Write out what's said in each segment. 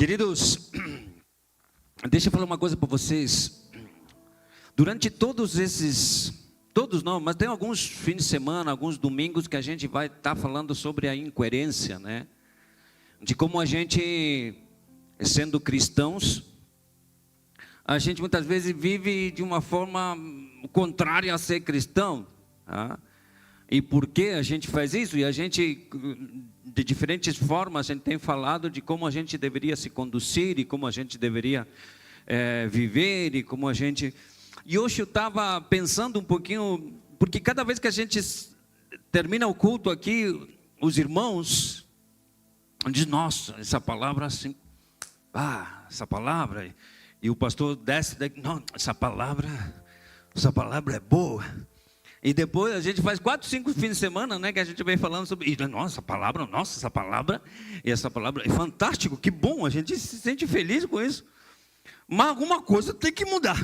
Queridos, deixa eu falar uma coisa para vocês. Durante todos não, mas tem alguns fins de semana, alguns domingos que a gente vai estar falando sobre a incoerência, né? De como a gente, sendo cristãos, a gente muitas vezes vive de uma forma contrária a ser cristão, tá? E por que a gente faz isso? E a gente, de diferentes formas, a gente tem falado de como a gente deveria se conduzir e como a gente deveria viver e como a gente... E hoje eu estava pensando um pouquinho, porque cada vez que a gente termina o culto aqui, os irmãos dizem, nossa, essa palavra assim, essa palavra, e o pastor desce, não, essa palavra é boa. E depois a gente faz 4, 5 fins de semana, né, que a gente vem falando sobre, nossa, essa palavra é fantástico, que bom, a gente se sente feliz com isso. Mas alguma coisa tem que mudar.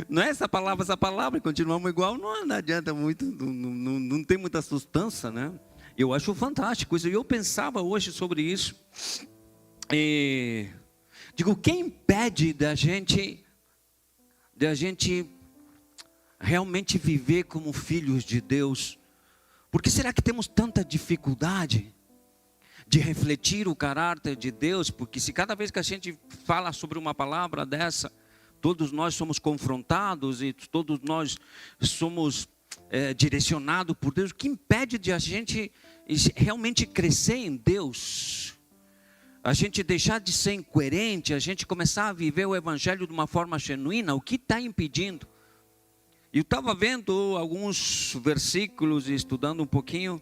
Não é essa palavra, e continuamos igual, não adianta muito, não tem muita sustância, né? Eu acho fantástico isso, e eu pensava hoje sobre isso. Digo, quem impede da gente realmente viver como filhos de Deus? Por que será que temos tanta dificuldade de refletir o caráter de Deus? Porque se cada vez que a gente fala sobre uma palavra dessa, todos nós somos confrontados e todos nós somos direcionados por Deus, o que impede de a gente realmente crescer em Deus? A gente deixar de ser incoerente, a gente começar a viver o Evangelho de uma forma genuína? O que está impedindo? Eu estava vendo alguns versículos e estudando um pouquinho,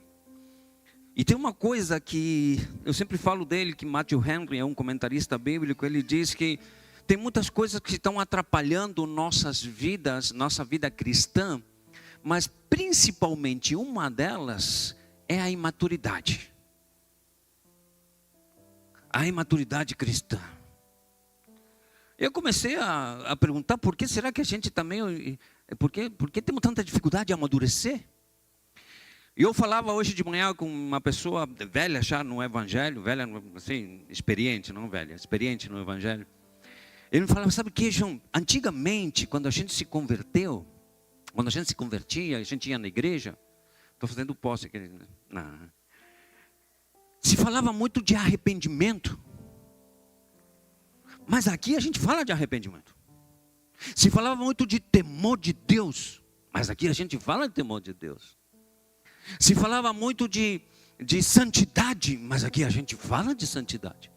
e tem uma coisa que eu sempre falo dele, que Matthew Henry é um comentarista bíblico, ele diz que tem muitas coisas que estão atrapalhando nossas vidas, nossa vida cristã, mas principalmente uma delas é a imaturidade. A imaturidade cristã. Eu comecei a perguntar, por que será que a gente também... Por que temos tanta dificuldade de amadurecer? E eu falava hoje de manhã com uma pessoa velha já no Evangelho, velha, assim, experiente no Evangelho. Ele me falava, sabe o que, João? Antigamente, quando a gente se convertia, a gente ia na igreja, estou fazendo posse aqui, não. Se falava muito de arrependimento. Mas aqui a gente fala de arrependimento. Se falava muito de temor de Deus, mas aqui a gente fala de temor de Deus. Se falava muito de santidade, mas aqui a gente fala de santidade.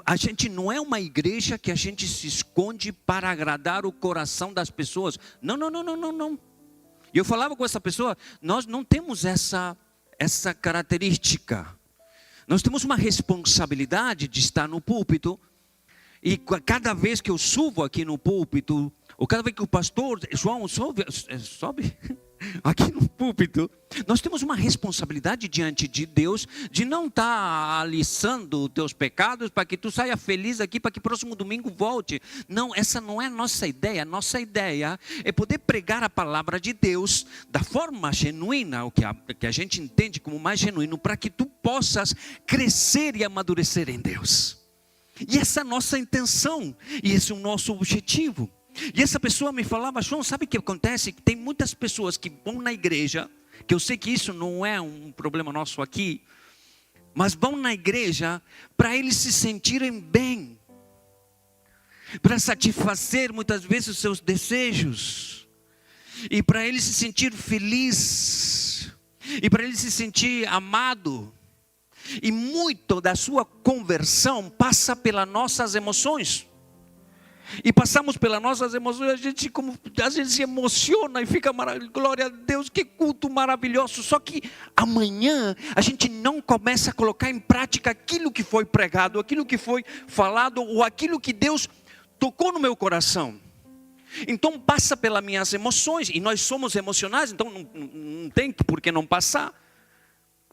A gente não é uma igreja que a gente se esconde para agradar o coração das pessoas. Não. E eu falava com essa pessoa, nós não temos essa característica. Nós temos uma responsabilidade de estar no púlpito. E cada vez que eu subo aqui no púlpito, ou cada vez que o pastor João sobe aqui no púlpito, nós temos uma responsabilidade diante de Deus, de não estar alisando os teus pecados, para que tu saia feliz aqui, para que próximo domingo volte. Não, essa não é a nossa ideia. A nossa ideia é poder pregar a palavra de Deus da forma genuína, o que a gente entende como mais genuíno, para que tu possas crescer e amadurecer em Deus. E essa é a nossa intenção, e esse é o nosso objetivo. E essa pessoa me falava, João, sabe o que acontece? Que tem muitas pessoas que vão na igreja, que eu sei que isso não é um problema nosso aqui, mas vão na igreja para eles se sentirem bem, para satisfazer muitas vezes os seus desejos, e para eles se sentir feliz, e para eles se sentir amado. E muito da sua conversão passa pelas nossas emoções. E passamos pelas nossas emoções, a gente se emociona e fica maravilhoso. Glória a Deus, que culto maravilhoso. Só que amanhã a gente não começa a colocar em prática aquilo que foi pregado, aquilo que foi falado, ou aquilo que Deus tocou no meu coração. Então passa pelas minhas emoções, e nós somos emocionais, então não tem por que não passar.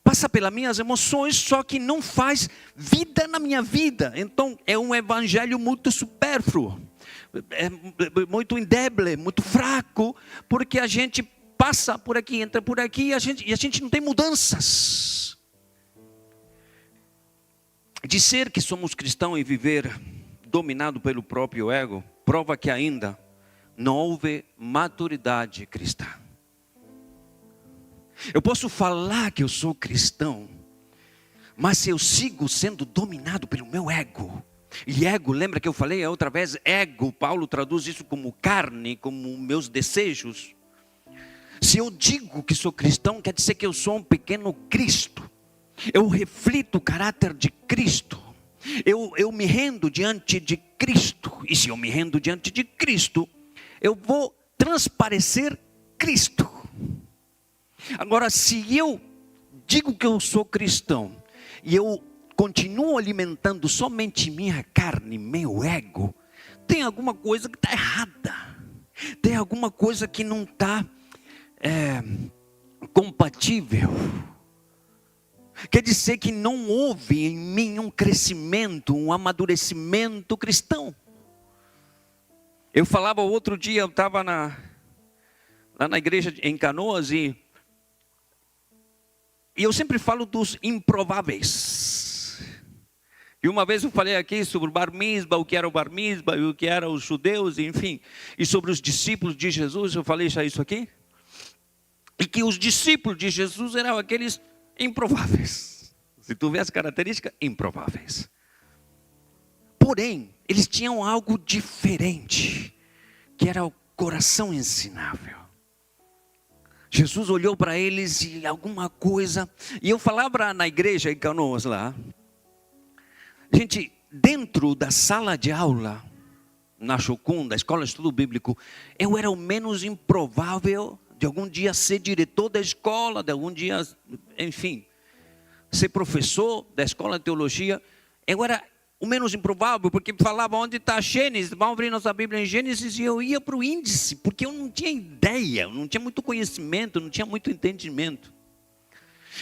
Passa pelas minhas emoções, só que não faz vida na minha vida. Então é um evangelho muito supérfluo, é muito endeble, muito fraco, porque a gente passa por aqui, entra por aqui, e a gente não tem mudanças. Dizer que somos cristãos e viver dominado pelo próprio ego, prova que ainda não houve maturidade cristã. Eu posso falar que eu sou cristão, mas se eu sigo sendo dominado pelo meu ego, e ego, lembra que eu falei outra vez, ego, Paulo traduz isso como carne, como meus desejos. Se eu digo que sou cristão, quer dizer que eu sou um pequeno Cristo. Eu reflito o caráter de Cristo. Eu me rendo diante de Cristo. E se eu me rendo diante de Cristo, eu vou transparecer Cristo. Agora, se eu digo que eu sou cristão, e eu continuo alimentando somente minha carne, meu ego, tem alguma coisa que está errada. Tem alguma coisa que não está compatível. Quer dizer que não houve em mim um crescimento, um amadurecimento cristão. Eu falava outro dia, eu estava lá na igreja em Canoas e eu sempre falo dos improváveis. E uma vez eu falei aqui sobre o bar mitzvah, o que era o bar mitzvah, e o que eram os judeus, enfim. E sobre os discípulos de Jesus, eu falei já isso aqui. E que os discípulos de Jesus eram aqueles improváveis. Se tu vê as características, improváveis. Porém, eles tinham algo diferente, que era o coração ensinável. Jesus olhou para eles e alguma coisa, e eu falava na igreja em Canoas lá, gente, dentro da sala de aula, na Chocum, da escola de estudo bíblico, eu era o menos improvável de algum dia ser diretor da escola, de algum dia, enfim, ser professor da escola de teologia. Eu era o menos improvável, porque falava onde está Gênesis, vamos abrir nossa Bíblia em Gênesis, e eu ia para o índice, porque eu não tinha ideia, eu não tinha muito conhecimento, não tinha muito entendimento.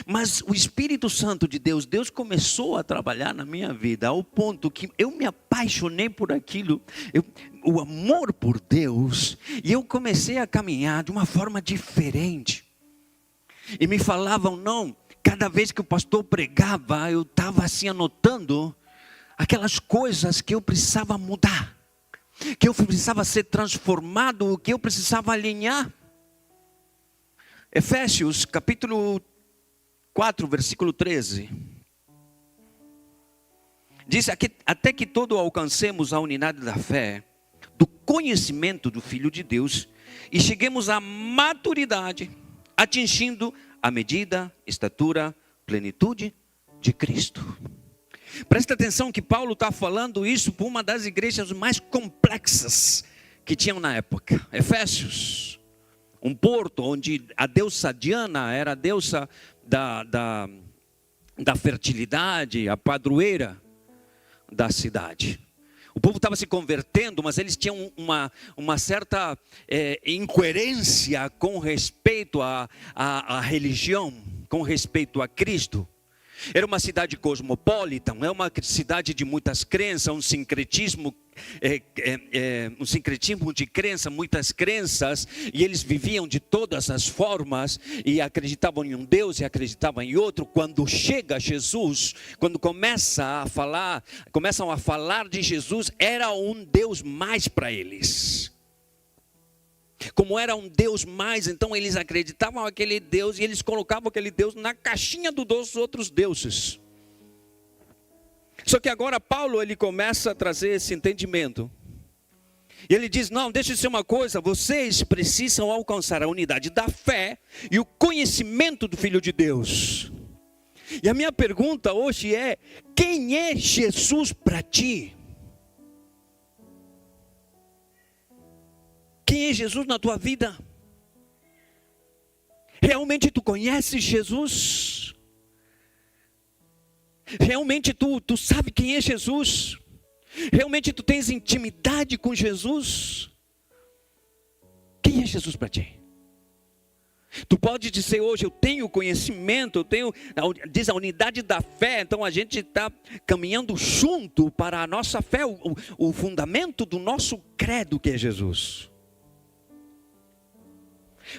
Mas o Espírito Santo de Deus começou a trabalhar na minha vida, ao ponto que eu me apaixonei por aquilo, o amor por Deus, e eu comecei a caminhar de uma forma diferente. E me falavam, não, cada vez que o pastor pregava, eu estava assim anotando aquelas coisas que eu precisava mudar, que eu precisava ser transformado, que eu precisava alinhar. Efésios capítulo 4, versículo 13. Diz aqui, até que todos alcancemos a unidade da fé, do conhecimento do Filho de Deus, e cheguemos à maturidade, atingindo a medida, estatura, plenitude de Cristo. Presta atenção que Paulo está falando isso por uma das igrejas mais complexas que tinham na época. Efésios, um porto onde a deusa Diana era a deusa da fertilidade, a padroeira da cidade. O povo estava se convertendo, mas eles tinham uma certa incoerência com respeito à religião, com respeito a Cristo. Era uma cidade cosmopolita, é uma cidade de muitas crenças, um sincretismo de crença, muitas crenças, e eles viviam de todas as formas, e acreditavam em um Deus e acreditavam em outro. Quando chega Jesus, quando começam a falar de Jesus, era um Deus mais para eles. Como era um Deus mais, então eles acreditavam naquele Deus, e eles colocavam aquele Deus na caixinha dos outros deuses. Só que agora Paulo, ele começa a trazer esse entendimento. E ele diz, não, deixa de ser uma coisa, vocês precisam alcançar a unidade da fé e o conhecimento do Filho de Deus. E a minha pergunta hoje é, quem é Jesus para ti? Quem é Jesus na tua vida? Realmente tu conheces Jesus? Realmente tu sabe quem é Jesus? Realmente tu tens intimidade com Jesus? Quem é Jesus para ti? Tu pode dizer hoje, eu tenho conhecimento, diz a unidade da fé, então a gente está caminhando junto para a nossa fé, o fundamento do nosso credo que é Jesus.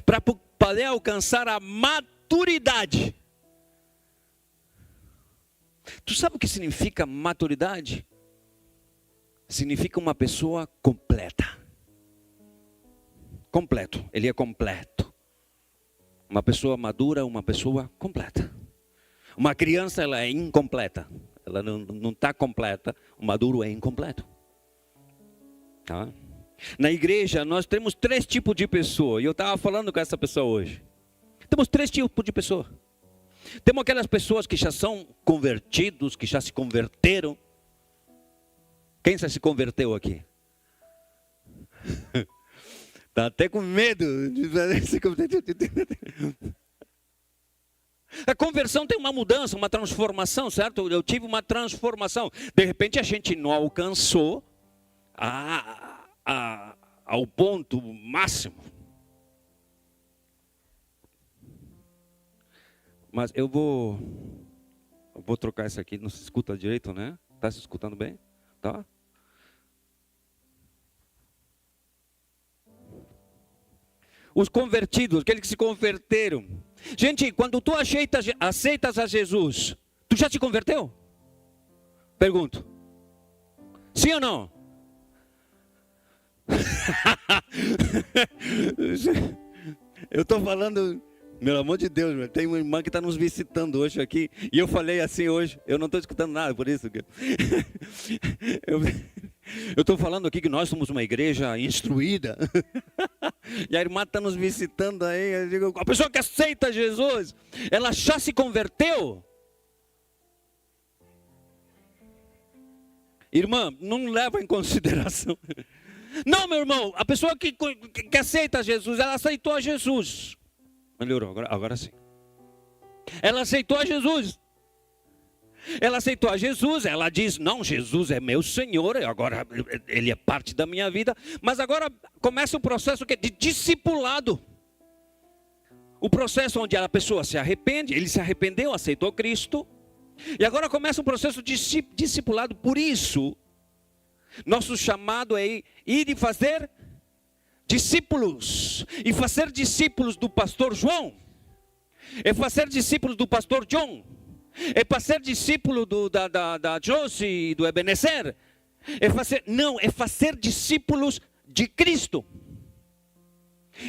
Para poder alcançar a maturidade. Tu sabe o que significa maturidade? Significa uma pessoa completa. Completo, ele é completo. Uma pessoa madura é uma pessoa completa. Uma criança, ela é incompleta. Ela não está completa. O maduro é incompleto. Tá? Na igreja, nós temos 3 tipos de pessoa. E eu estava falando com essa pessoa hoje. Temos 3 tipos de pessoa. Temos aquelas pessoas que já são convertidos, que já se converteram. Quem já se converteu aqui? Está até com medo de se converter. A conversão tem uma mudança, uma transformação, certo? Eu tive uma transformação. De repente a gente não alcançou ao ponto máximo. Mas eu vou trocar isso aqui. Não se escuta direito, né? Está se escutando bem? Tá? Os convertidos, aqueles que se converteram. Gente, quando tu aceitas a Jesus, tu já te converteu? Pergunto. Sim ou não? Eu estou falando, meu amor de Deus, tem uma irmã que está nos visitando hoje aqui. E eu falei assim hoje, eu não estou escutando nada, por isso que... Eu estou falando aqui que nós somos uma igreja instruída. E a irmã está nos visitando aí. Eu digo, a pessoa que aceita Jesus, ela já se converteu? Irmã, não leva em consideração. Não, meu irmão, a pessoa que aceita Jesus, ela aceitou a Jesus. Melhorou, agora sim. Ela aceitou a Jesus. Ela aceitou a Jesus, ela diz, não, Jesus é meu Senhor, agora Ele é parte da minha vida. Mas agora começa o processo de discipulado. O processo onde a pessoa se arrepende, ele se arrependeu, aceitou Cristo. E agora começa um processo de discipulado. Por isso, nosso chamado é ir e fazer discípulos. E fazer discípulos do pastor João. É fazer discípulos do pastor John. É para ser discípulo da Josie e do Ebenezer. É fazer discípulos de Cristo.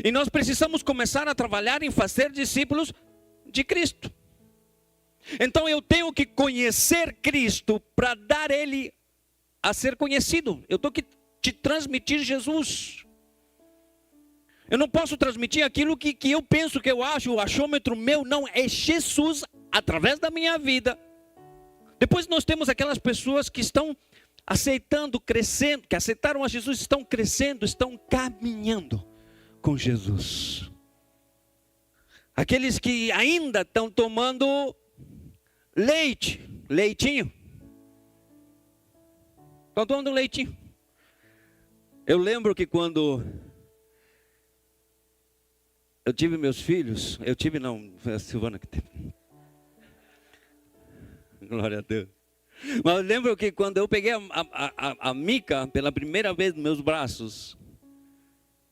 E nós precisamos começar a trabalhar em fazer discípulos de Cristo. Então eu tenho que conhecer Cristo para dar Ele a ser conhecido. Eu tenho que te transmitir Jesus. Eu não posso transmitir aquilo que eu penso, que eu acho, o achômetro meu. Não, é Jesus através da minha vida. Depois nós temos aquelas pessoas que estão aceitando, crescendo, que aceitaram a Jesus, estão crescendo, estão caminhando com Jesus. Aqueles que ainda estão tomando leitinho. Estão tomando leitinho. Eu lembro que quando eu tive meus filhos, foi a Silvana que teve. Glória a Deus. Mas eu lembro que quando eu peguei a Mica pela primeira vez nos meus braços,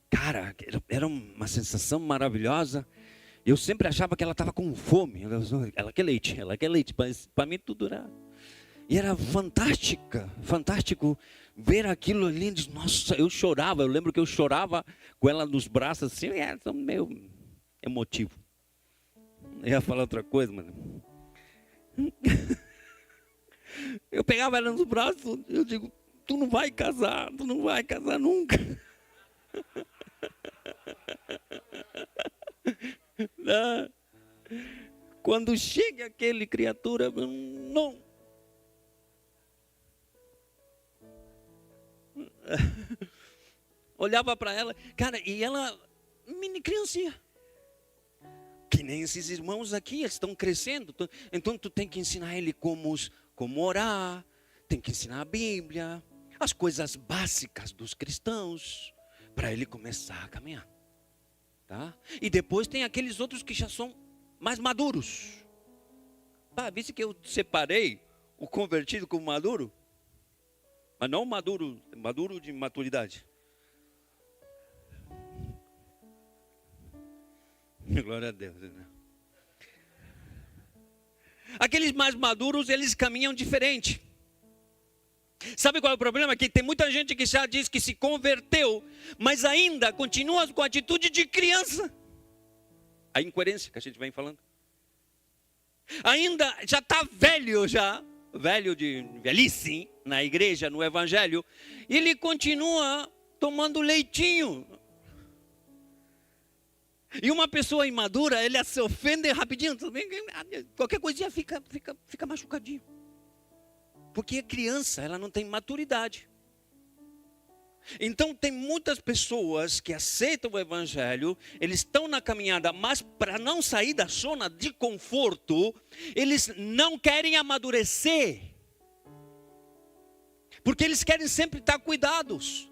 cara, era uma sensação maravilhosa. Eu sempre achava que ela estava com fome. Ela quer leite, mas para mim tudo era... E era fantástico ver aquilo ali. Nossa, eu chorava. Eu lembro que eu chorava com ela nos braços assim. Era meio emotivo. Eu ia falar outra coisa, mano. Eu pegava ela nos braços. Eu digo, tu não vai casar nunca. Não. Quando chega aquele criatura, não. Olhava para ela, cara, e ela, mini criancinha, que nem esses irmãos aqui, eles estão crescendo. Então tu tem que ensinar ele como orar, tem que ensinar a Bíblia, as coisas básicas dos cristãos, para ele começar a caminhar, tá? E depois tem aqueles outros que já são mais maduros. Viste que eu separei o convertido como maduro? Mas não maduro de maturidade. Glória a Deus. Aqueles mais maduros, eles caminham diferente. Sabe qual é o problema? Que tem muita gente que já diz que se converteu, mas ainda continua com a atitude de criança. A incoerência que a gente vem falando. Ainda já está velho velho de velhice na igreja, no evangelho, e ele continua tomando leitinho. E uma pessoa imadura, ele se ofende rapidinho, qualquer coisinha fica machucadinho. Porque é criança, ela não tem maturidade. Então tem muitas pessoas que aceitam o evangelho, eles estão na caminhada, mas para não sair da zona de conforto, eles não querem amadurecer. Porque eles querem sempre estar cuidados.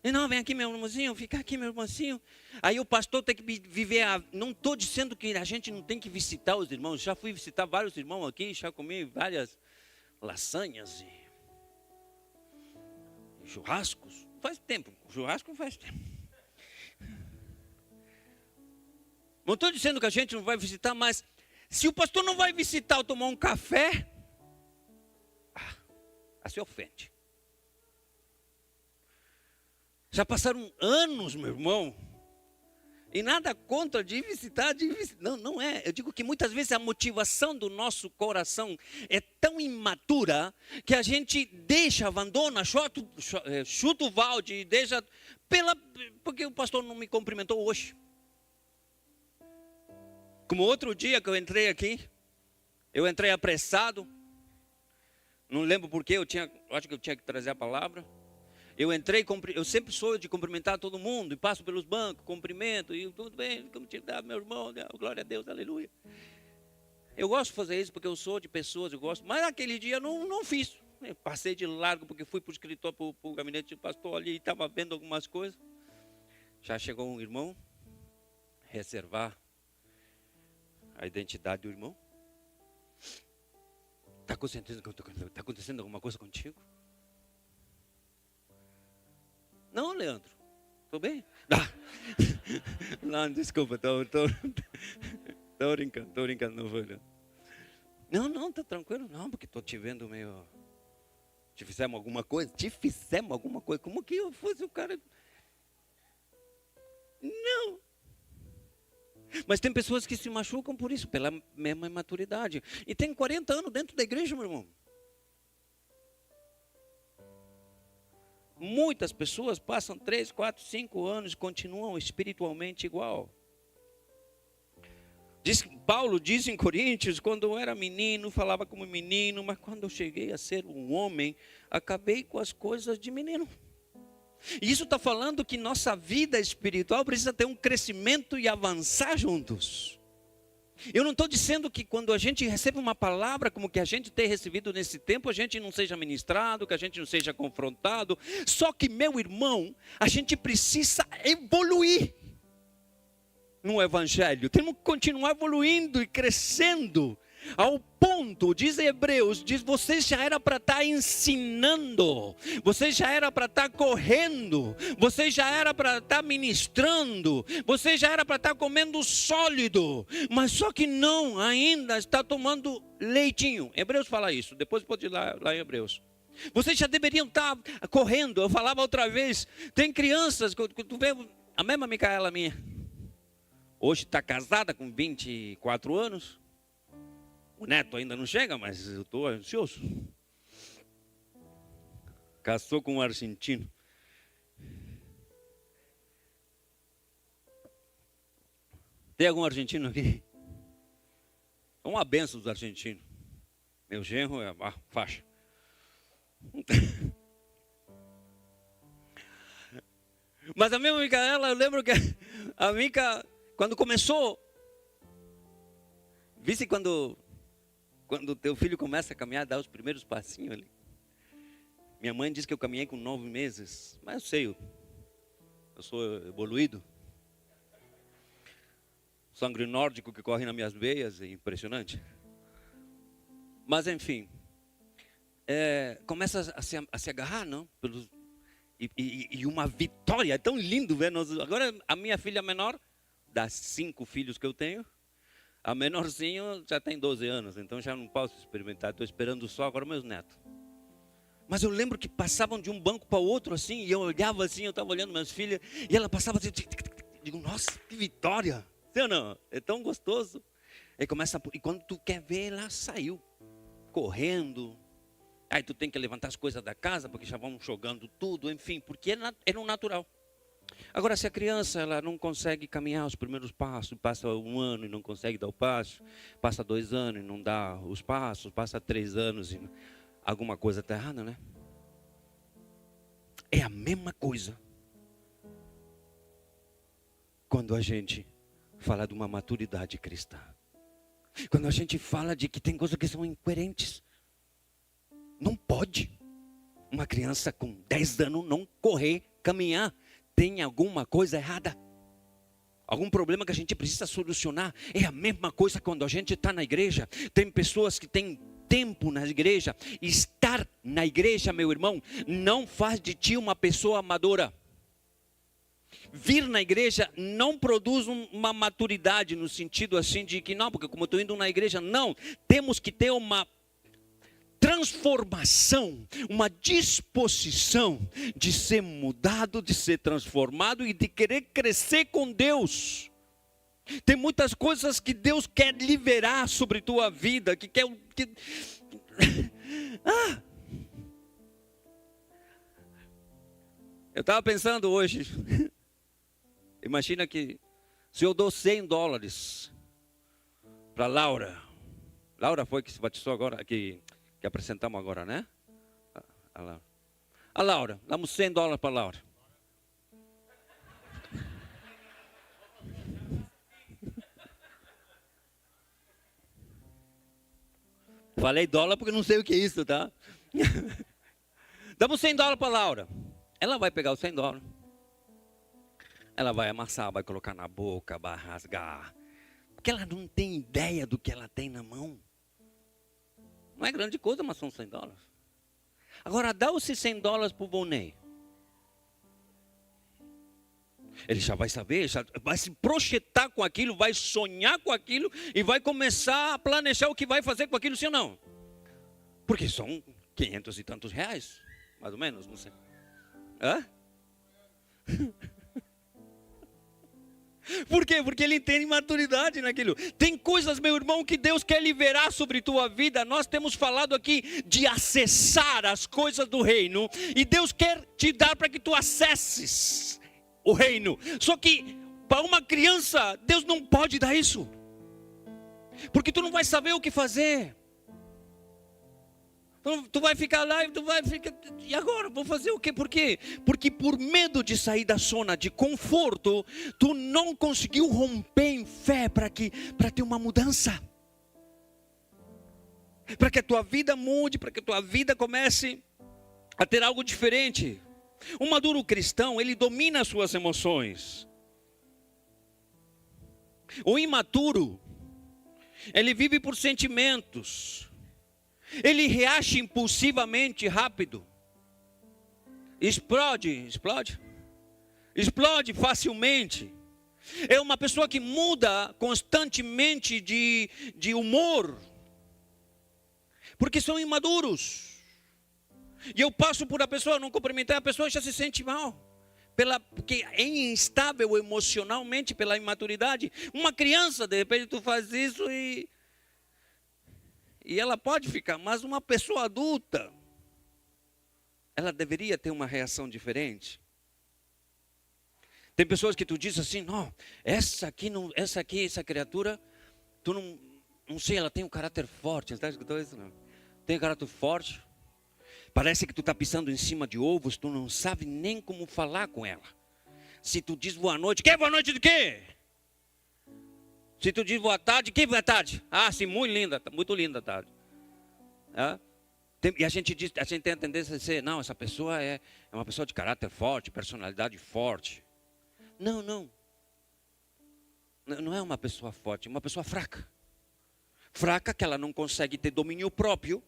E não, vem aqui meu irmãozinho, fica aqui meu irmãozinho. Aí o pastor tem que viver, não estou dizendo que a gente não tem que visitar os irmãos. Já fui visitar vários irmãos aqui, já comi várias lasanhas e churrascos. Faz tempo, churrasco faz tempo. Não estou dizendo que a gente não vai visitar, mas se o pastor não vai visitar ou tomar um café, se ofende. Já passaram anos, meu irmão, e nada contra de visitar, não é. Eu digo que muitas vezes a motivação do nosso coração é tão imatura que a gente deixa, abandona, chuta o balde, deixa, porque o pastor não me cumprimentou hoje. Como outro dia que eu entrei aqui, eu entrei apressado, não lembro porquê, acho que eu tinha que trazer a palavra. Eu entrei, eu sempre sou de cumprimentar todo mundo, e passo pelos bancos, cumprimento, e tudo bem, como te dá, meu irmão, glória a Deus, aleluia. Eu gosto de fazer isso porque eu sou de pessoas, eu gosto, mas naquele dia eu não fiz. Eu passei de largo porque fui para o escritório, para o gabinete do pastor ali, e estava vendo algumas coisas. Já chegou um irmão, reservar a identidade do irmão. Está acontecendo alguma coisa contigo? Não, Leandro, estou bem? Não, desculpa, estou brincando, não foi. Não, está tranquilo, não, porque estou te vendo meio... Te fizemos alguma coisa? Como que eu fosse o cara? Não. Mas tem pessoas que se machucam por isso, pela mesma imaturidade. E tem 40 anos dentro da igreja, meu irmão. Muitas pessoas passam 3, 4, 5 anos e continuam espiritualmente igual. Paulo diz em Coríntios, quando eu era menino, falava como menino, mas quando eu cheguei a ser um homem, acabei com as coisas de menino. E isso está falando que nossa vida espiritual precisa ter um crescimento e avançar juntos. Eu não estou dizendo que quando a gente recebe uma palavra como que a gente tem recebido nesse tempo, a gente não seja ministrado, que a gente não seja confrontado. Só que, meu irmão, a gente precisa evoluir no evangelho. Temos que continuar evoluindo e crescendo. Ao ponto, diz Hebreus, você já era para estar ensinando, você já era para estar correndo, você já era para estar ministrando, você já era para estar comendo sólido, mas só que não, ainda está tomando leitinho. Hebreus fala isso, depois pode ir lá em Hebreus. Vocês já deveriam estar correndo. Eu falava outra vez, tem crianças, tu vê a mesma Micaela minha, hoje está casada com 24 anos, o neto ainda não chega, mas eu estou ansioso. Casou com um argentino. Tem algum argentino aqui? É uma benção dos argentinos. Meu genro é a faixa. Mas a mesma Micaela, eu lembro que a Mica, quando começou, visse quando o teu filho começa a caminhar, dá os primeiros passinhos ali. Minha mãe disse que eu caminhei com 9 meses, mas eu sei, eu sou evoluído. Sangue nórdico que corre nas minhas veias, é impressionante. Mas enfim, começa a se agarrar, não? E uma vitória, é tão lindo ver. Agora a minha filha menor, das 5 filhos que eu tenho, A menorzinho já tem 12 anos, então já não posso experimentar. Estou esperando só agora meus netos. Mas eu lembro que passavam de um banco para o outro assim, e eu olhava assim, eu estava olhando minhas filhas, e ela passava assim, digo, nossa, que vitória. Sim ou não? É tão gostoso. Aí começa, e quando tu quer ver, ela saiu, correndo. Aí tu tem que levantar as coisas da casa, porque já vão jogando tudo, enfim, porque é no natural. Agora, se a criança ela não consegue caminhar os primeiros passos, passa 1 ano e não consegue dar o passo, passa 2 anos e não dá os passos, passa 3 anos e alguma coisa está errada, né? É a mesma coisa quando a gente fala de uma maturidade cristã. Quando a gente fala de que tem coisas que são incoerentes. Não pode uma criança com 10 anos não correr, caminhar. Tem alguma coisa errada. Algum problema que a gente precisa solucionar. É a mesma coisa quando a gente está na igreja. Tem pessoas que têm tempo na igreja. Estar na igreja, meu irmão, não faz de ti uma pessoa amadora. Vir na igreja não produz uma maturidade no sentido assim de que não, porque como eu estou indo na igreja, não. Temos que ter uma transformação, uma disposição de ser mudado, de ser transformado e de querer crescer com Deus. Tem muitas coisas que Deus quer liberar sobre tua vida, que quer... Eu estava pensando hoje, imagina que se eu dou $100 para Laura foi que se batizou agora, que apresentamos agora, né? A Laura, damos $100 para a Laura. Falei dólar porque não sei o que é isso, tá? Damos $100 para a Laura. Ela vai pegar os $100. Ela vai amassar, vai colocar na boca, vai rasgar. Porque ela não tem ideia do que ela tem na mão. Não é grande coisa, mas são $100. Agora, dá esses $100 para o Bonei. Ele já vai saber, já vai se projetar com aquilo, vai sonhar com aquilo e vai começar a planejar o que vai fazer com aquilo, sim ou não? Porque são 500 e tantos reais, mais ou menos, não sei. Hã? Por quê? Porque ele tem maturidade naquilo. Tem coisas, meu irmão, que Deus quer liberar sobre tua vida. Nós temos falado aqui de acessar as coisas do reino. E Deus quer te dar para que tu acesses o reino. Só que para uma criança, Deus não pode dar isso. Porque tu não vai saber o que fazer. Tu vai ficar lá e tu vai ficar... E agora? Vou fazer o quê? Por quê? Porque por medo de sair da zona de conforto, tu não conseguiu romper em fé para ter uma mudança. Para que a tua vida mude, para que a tua vida comece a ter algo diferente. Um maduro cristão, ele domina as suas emoções. O imaturo, ele vive por sentimentos. Ele reage impulsivamente, rápido. Explode facilmente. É uma pessoa que muda constantemente de humor. Porque são imaduros. E eu passo por a pessoa, não cumprimentar, a pessoa já se sente mal. Porque é instável emocionalmente pela imaturidade. Uma criança, de repente tu faz isso e ela pode ficar, mas uma pessoa adulta, ela deveria ter uma reação diferente. Tem pessoas que tu diz assim, não, essa criatura, tu não sei, ela tem um caráter forte, está escutando isso? Não? Tem um caráter forte, parece que tu está pisando em cima de ovos, tu não sabe nem como falar com ela. Se tu diz boa noite, quer boa noite de quê? Se tu diz boa tarde, que boa tarde? Ah, sim, muito linda a tarde. E a gente tem a tendência de dizer, não, essa pessoa é uma pessoa de caráter forte, personalidade forte. Não é uma pessoa forte, é uma pessoa fraca. Fraca que ela não consegue ter domínio próprio.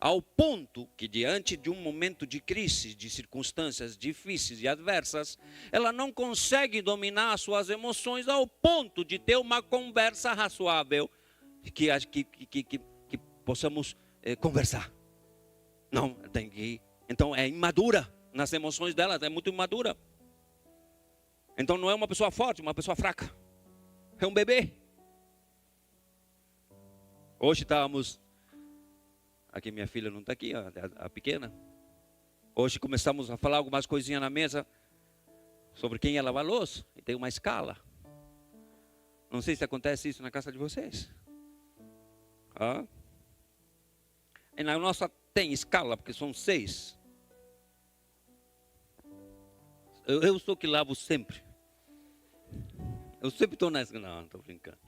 ao ponto que diante de um momento de crise, de circunstâncias difíceis e adversas, ela não consegue dominar as suas emoções ao ponto de ter uma conversa razoável que possamos conversar. Não, tem que. Então é imadura nas emoções dela, é muito imadura. Então não é uma pessoa forte, uma pessoa fraca. É um bebê. Hoje estávamos. Aqui minha filha não está aqui, a pequena. Hoje começamos a falar algumas coisinhas na mesa sobre quem ia lavar a louça. E tem uma escala. Não sei se acontece isso na casa de vocês. Ah? E na nossa tem escala, porque são 6. Eu sou que lavo sempre. Eu sempre estou nessa. Não, estou brincando.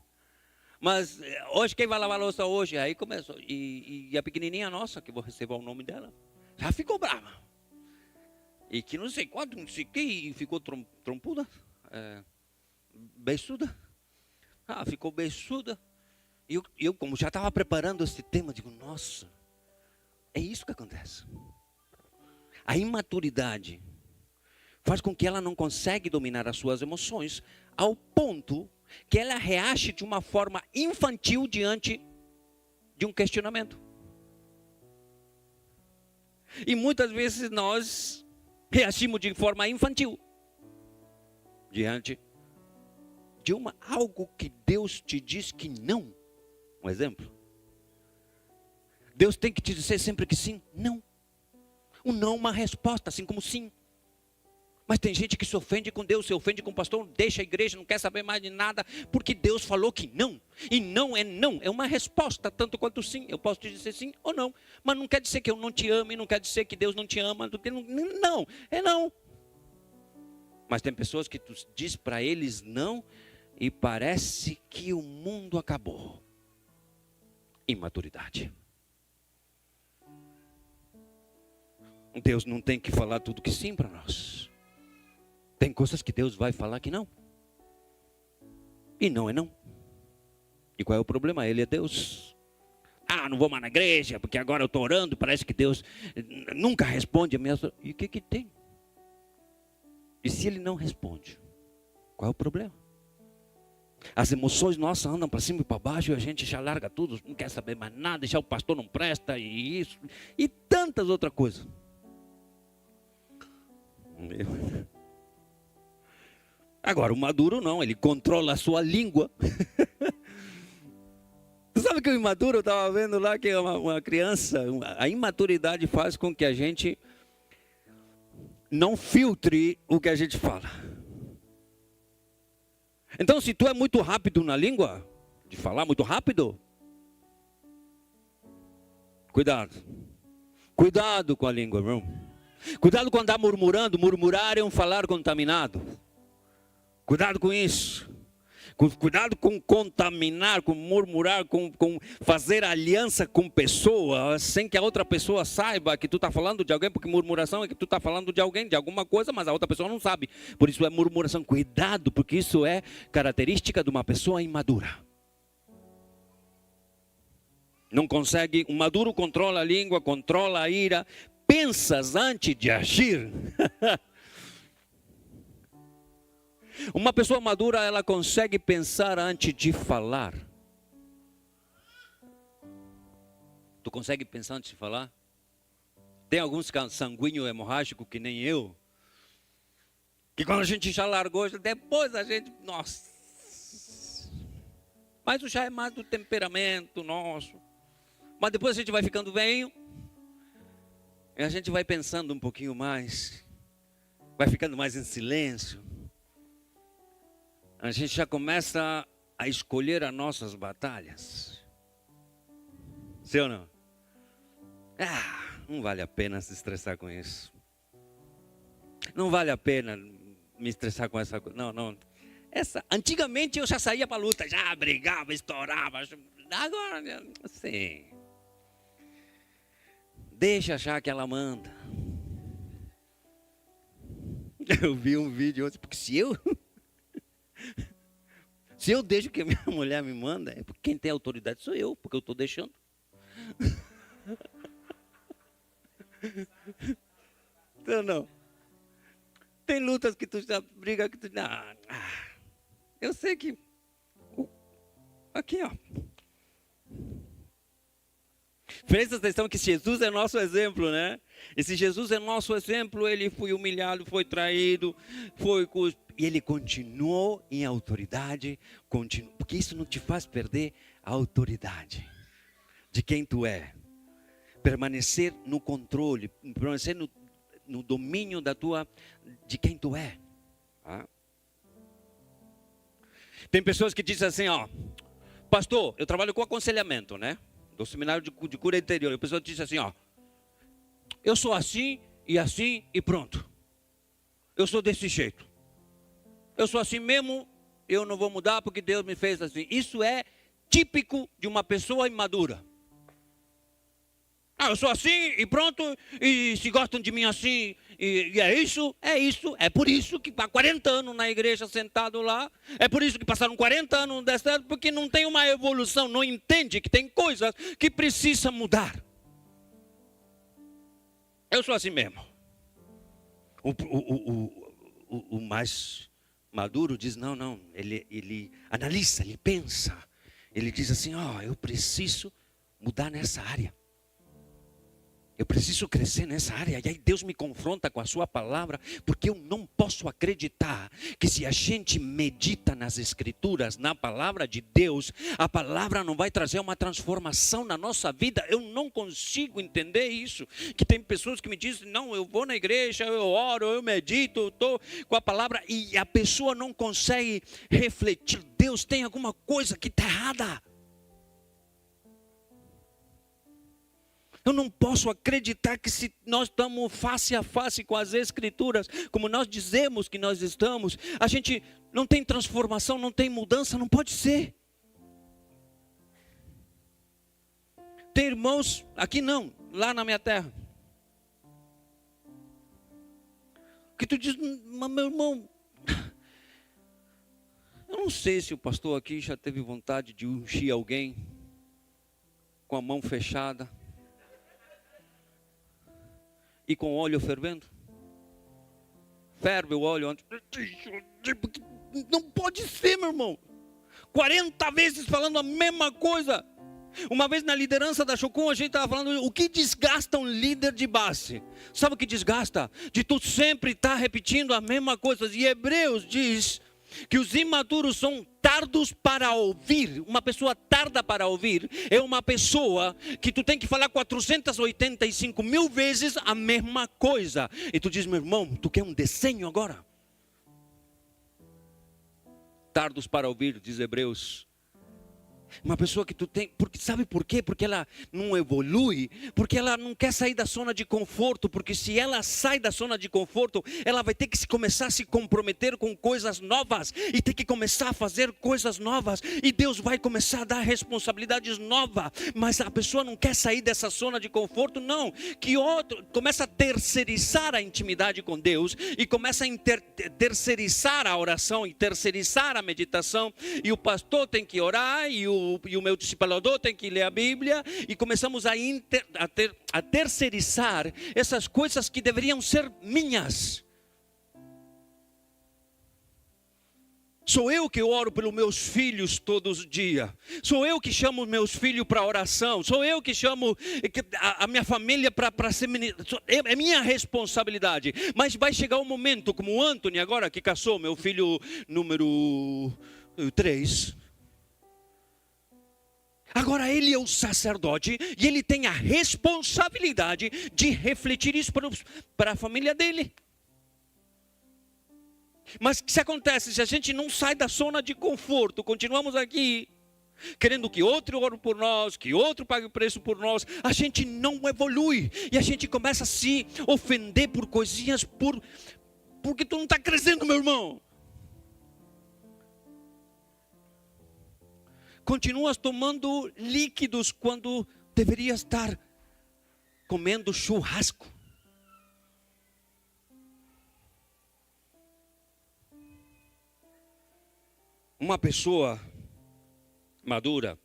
Mas hoje quem vai lavar a louça hoje? Aí começou. E a pequenininha nossa, que vou receber o nome dela, já ficou brava. E que não sei quanto, não sei o que, e ficou trompuda, beiçuda. Ficou beiçuda. E eu, como já estava preparando esse tema, digo, nossa, é isso que acontece. A imaturidade faz com que ela não consegue dominar as suas emoções, ao ponto que ela reage de uma forma infantil diante de um questionamento. E muitas vezes nós reagimos de forma infantil diante de algo que Deus te diz que não. Um exemplo. Deus tem que te dizer sempre que sim, não. O não é uma resposta, assim como sim. Mas tem gente que se ofende com Deus, se ofende com o pastor, deixa a igreja, não quer saber mais de nada, porque Deus falou que não. E não, é uma resposta, tanto quanto sim. Eu posso te dizer sim ou não, mas não quer dizer que eu não te amo, e não quer dizer que Deus não te ama, não, é não. Mas tem pessoas que tu diz para eles não, e parece que o mundo acabou. Imaturidade. Deus não tem que falar tudo que sim para nós. Tem coisas que Deus vai falar que não. E não é não. E qual é o problema? Ele é Deus. Não vou mais na igreja, porque agora eu estou orando e parece que Deus nunca responde a minha... E o que tem? E se Ele não responde? Qual é o problema? As emoções nossas andam para cima e para baixo e a gente já larga tudo, não quer saber mais nada, já o pastor não presta e isso. E tantas outras coisas. Agora, o maduro não, ele controla a sua língua. Tu sabe que o imaturo, eu estava vendo lá que uma criança, a imaturidade faz com que a gente não filtre o que a gente fala. Então, se tu é muito rápido na língua, de falar muito rápido, cuidado. Cuidado com a língua, irmão. Cuidado com andar murmurando. Murmurar é um falar contaminado. Cuidado com isso. Cuidado com contaminar, com murmurar, com fazer aliança com pessoas, sem que a outra pessoa saiba que tu está falando de alguém, porque murmuração é que tu está falando de alguém, de alguma coisa, mas a outra pessoa não sabe. Por isso é murmuração. Cuidado, porque isso é característica de uma pessoa imadura. Não consegue, um maduro controla a língua, controla a ira, pensas antes de agir. Uma pessoa madura, ela consegue pensar antes de falar. Tu consegue pensar antes de falar? Tem alguns sanguíneos hemorrágicos que nem eu, que quando a gente já largou, depois a gente, nossa. Mas isso já é mais do temperamento nosso. Mas depois a gente vai ficando velho, e a gente vai pensando um pouquinho mais, vai ficando mais em silêncio. A gente já começa a escolher as nossas batalhas. Sim ou não? Não vale a pena se estressar com isso. Não vale a pena me estressar com essa coisa. Não. Antigamente eu já saía para a luta, já brigava, estourava. Agora, assim, deixa achar que ela manda. Eu vi um vídeo ontem, porque se eu deixo que a minha mulher me manda, é porque quem tem autoridade sou eu, porque eu estou deixando. Não, não. Tem lutas que tu já briga que tu... eu sei que... Aqui, ó. Presta atenção que Jesus é nosso exemplo, né? E se Jesus é nosso exemplo, ele foi humilhado, foi traído, e ele continuou em autoridade, porque isso não te faz perder a autoridade de quem tu é. Permanecer no controle, permanecer no domínio de quem tu é. Tá? Tem pessoas que dizem assim, ó, pastor, eu trabalho com aconselhamento, né? Do seminário de cura interior. A pessoa diz assim, ó, eu sou assim e pronto. Eu sou desse jeito. Eu sou assim mesmo, eu não vou mudar porque Deus me fez assim. Isso é típico de uma pessoa imadura. Eu sou assim e pronto, e se gostam de mim assim, e é por isso que há 40 anos na igreja sentado lá, é por isso que passaram 40 anos no deserto, porque não tem uma evolução, não entende que tem coisas que precisa mudar. Eu sou assim mesmo. O mais maduro diz, não, ele analisa, ele pensa, ele diz assim, eu preciso mudar nessa área. Eu preciso crescer nessa área. E aí Deus me confronta com a sua palavra, porque eu não posso acreditar que se a gente medita nas escrituras, na palavra de Deus, a palavra não vai trazer uma transformação na nossa vida. Eu não consigo entender isso. Que tem pessoas que me dizem, não, eu vou na igreja, eu oro, eu medito, eu estou com a palavra, e a pessoa não consegue refletir. Deus, tem alguma coisa que está errada. Eu não posso acreditar que se nós estamos face a face com as escrituras, como nós dizemos que nós estamos, a gente não tem transformação, não tem mudança, não pode ser. Tem irmãos, aqui não, lá na minha terra, que tu diz, mas meu irmão, eu não sei se o pastor aqui já teve vontade de ungir alguém com a mão fechada e com óleo fervendo. Ferve o óleo antes. Não pode ser, meu irmão. 40 vezes falando a mesma coisa. Uma vez na liderança da Chocum, a gente estava falando o que desgasta um líder de base. Sabe o que desgasta? De tu sempre estar repetindo a mesma coisa. E Hebreus diz que os imaturos são tardos para ouvir. Uma pessoa tarda para ouvir é uma pessoa que tu tem que falar 485 mil vezes a mesma coisa. E tu diz, meu irmão, tu quer um desenho agora? Tardos para ouvir, diz Hebreus. Uma pessoa que tu tem, porque sabe por quê? Porque ela não evolui, porque ela não quer sair da zona de conforto, porque se ela sai da zona de conforto, ela vai ter que começar a se comprometer com coisas novas, e ter que começar a fazer coisas novas, e Deus vai começar a dar responsabilidades novas, mas a pessoa não quer sair dessa zona de conforto, não, que outro começa a terceirizar a intimidade com Deus, e começa a terceirizar a oração, e terceirizar a meditação, e o pastor tem que orar, e o meu discipulador tem que ler a Bíblia, e começamos a terceirizar essas coisas que deveriam ser minhas. Sou eu que oro pelos meus filhos todos os dias. Sou eu que chamo meus filhos para oração. Sou eu que chamo a minha família para ser ministro. É minha responsabilidade. Mas vai chegar um momento, como o Anthony agora que casou, meu filho número 3. Agora ele é o sacerdote e ele tem a responsabilidade de refletir isso para a família dele. Mas o que acontece se a gente não sai da zona de conforto, continuamos aqui, querendo que outro ore por nós, que outro pague o preço por nós, a gente não evolui e a gente começa a se ofender por coisinhas, porque tu não está crescendo, meu irmão. Continuas tomando líquidos quando deveria estar comendo churrasco. Uma pessoa madura,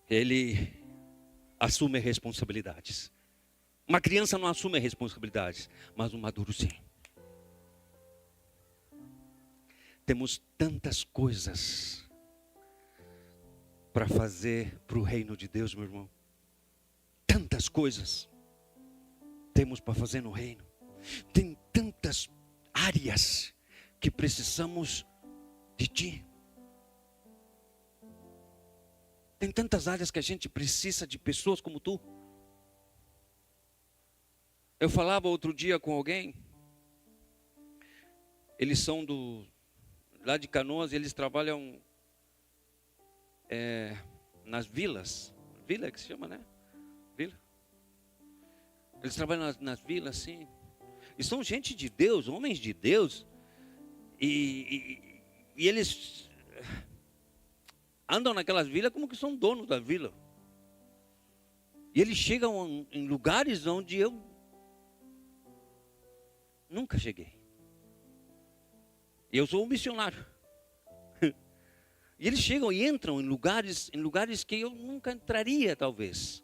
ele assume responsabilidades. Uma criança não assume responsabilidades, mas um maduro sim. Temos tantas coisas para fazer para o reino de Deus, meu irmão. Tantas coisas temos para fazer no reino. Tem tantas áreas que precisamos de ti. Tem tantas áreas que a gente precisa de pessoas como tu. Eu falava outro dia com alguém. Eles são lá de Canoas e eles trabalham nas vilas. Vila que se chama, né? Vila. Eles trabalham nas vilas, sim. E são gente de Deus, homens de Deus. E eles andam naquelas vilas como que são donos da vila. E eles chegam em lugares onde eu nunca cheguei. Eu sou um missionário. E eles chegam e entram em lugares que eu nunca entraria, talvez.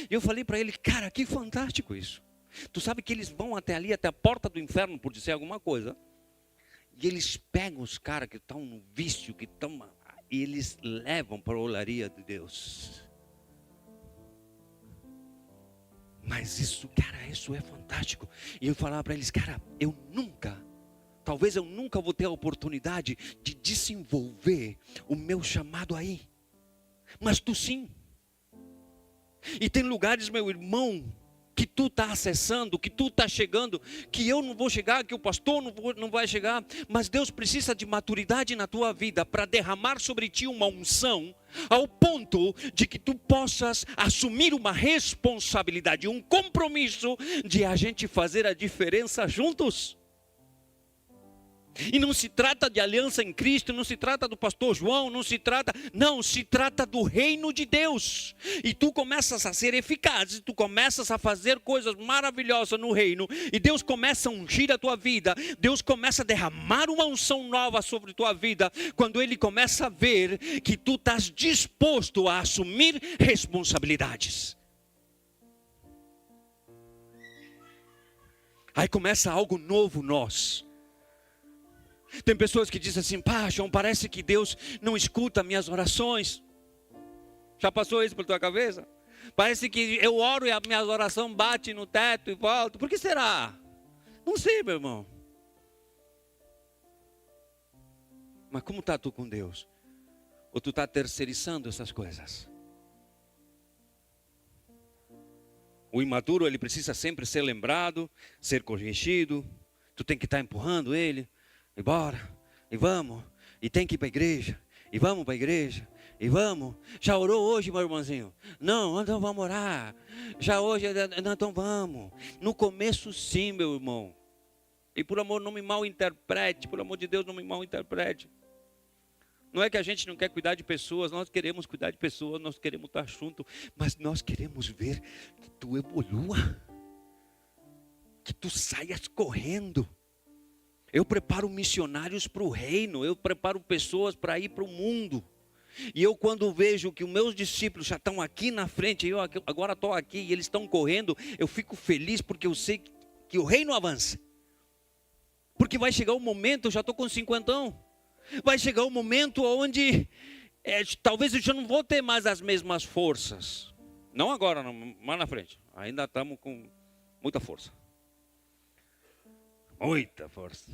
E eu falei para ele, cara, que fantástico isso. Tu sabe que eles vão até ali, até a porta do inferno, por dizer alguma coisa. E eles pegam os caras que estão no vício, e eles levam para a olaria de Deus. Mas isso, cara, isso é fantástico. E eu falava para eles, cara, talvez eu nunca vou ter a oportunidade de desenvolver o meu chamado aí. Mas tu sim. E tem lugares, meu irmão, que tu está acessando, que tu está chegando, que eu não vou chegar, que o pastor não vai chegar. Mas Deus precisa de maturidade na tua vida para derramar sobre ti uma unção, ao ponto de que tu possas assumir uma responsabilidade, um compromisso de a gente fazer a diferença juntos. E não se trata de aliança em Cristo, não se trata do pastor João, se trata do reino de Deus. E tu começas a ser eficaz, tu começas a fazer coisas maravilhosas no reino, e Deus começa a ungir a tua vida, Deus começa a derramar uma unção nova sobre a tua vida, quando Ele começa a ver que tu estás disposto a assumir responsabilidades. Aí começa algo novo nós. Tem pessoas que dizem assim, João, parece que Deus não escuta minhas orações. Já passou isso por tua cabeça? Parece que eu oro e a minha oração bate no teto e volta. Por que será? Não sei, meu irmão. Mas como está tu com Deus? Ou tu está terceirizando essas coisas? O imaturo, ele precisa sempre ser lembrado, ser corrigido. Tu tem que estar empurrando ele. E bora, e vamos, e tem que ir para a igreja, e vamos para a igreja, e vamos. Já orou hoje, meu irmãozinho? Não, então vamos orar. Já hoje, então vamos. No começo sim, meu irmão. E por amor, não me mal interprete, por amor de Deus, não me mal interprete. Não é que a gente não quer cuidar de pessoas, nós queremos cuidar de pessoas, nós queremos estar junto, mas nós queremos ver que tu evolua, que tu saias correndo. Eu preparo missionários para o reino, eu preparo pessoas para ir para o mundo. E eu, quando vejo que os meus discípulos já estão aqui na frente, eu agora estou aqui e eles estão correndo, eu fico feliz porque eu sei que o reino avança. Porque vai chegar um momento, eu já estou com 50, vai chegar um momento onde talvez eu já não vou ter mais as mesmas forças. Não agora, não, mais na frente. Ainda estamos com muita força. Muita força.